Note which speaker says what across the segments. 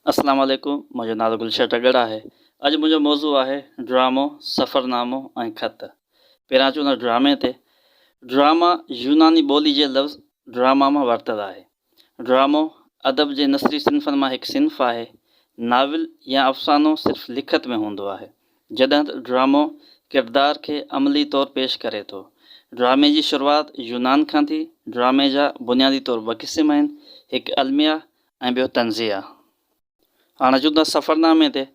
Speaker 1: अस्सलाम वालेकुम। मुंहिंजो नालो गुलशन टगड़ा आहे। अॼु मुंहिंजो मौज़ू आहे ड्रामो, सफ़रनामो ऐं ख़त। पहिरियां अचूं था ड्रामे ते। ड्रामा यूनानी ॿोली जे लफ़्ज़ ड्रामा मां वरितलु आहे। ड्रामो अदब जे नसरी सिन्फ़नि मां हिकु सिन्फ़ आहे। नाविल या अफ़सानो सिर्फ़ु लिखत में हूंदो आहे, जॾहिं त ड्रामो किरदार खे अमली तौरु पेश करे थो। ड्रामे जी शुरूआति यूनान खां थी। ड्रामे जा बुनियादी तौरु ॿ क़िस्म आहिनि, हिकु अलमिया ऐं ॿियो तंज़िया। हाणे अचूं था सफ़रनामे ते।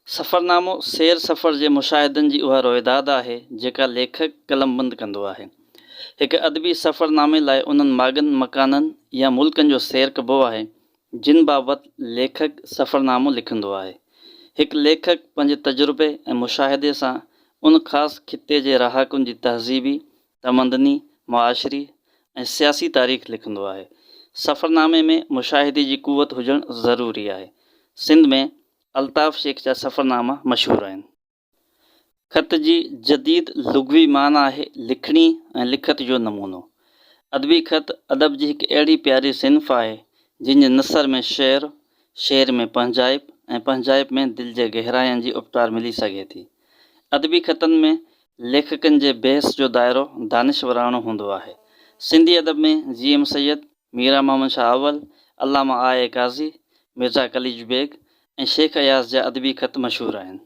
Speaker 1: सफ़रनामो सैर सफ़र जे मुशाहिदनि जी उहा रोइदाद आहे जेका लेखक कलमबंद कंदो आहे। हिकु अदबी सफ़रनामे लाइ उन्हनि माॻनि मकाननि या मुल्कनि जो सैर कबो आहे जिन बाबति लेखक सफ़रनामो लिखंदो आहे। हिकु लेखक पंहिंजे तजुर्बे ऐं मुशाहिदे सां उन ख़ासि खिते जे रहाकुनि जी तहज़ीबी, तमंदनी, मुआशरी ऐं सियासी तारीख़ लिखंदो आहे। सफ़रनामे में मुशाहिदे जी क़ुवत हुजणु ज़रूरी आहे। सिंध में अल्ताफ़ शेख जा सफ़रनामा मशहूरु आहिनि। ख़त जी जदीद लुग़वी माना आहे लिखणी ऐं लिखत जो नमूनो। अदबी ख़त अदब जी हिकु अहिड़ी प्यारी सिन्फ़ आहे जिन जे नसर में शेर, शेर में पंहिंजाइप ऐं पंहिंजाइप में दिलि जे गहराइनि जी उपतार मिली सघे थी। अदबी ख़तनि में लेखकनि जे बहस जो दाइरो दानिशवराणो हूंदो आहे। सिंधी अदब में जी.एम. सैयद, मीरा मोहम्मद शाह अव्वल, अल्लामा आए काज़ी, मिर्ज़ा कलीज बेग ऐं शेख अयाज़ जा अदबी ख़त मशहूरु आहिनि।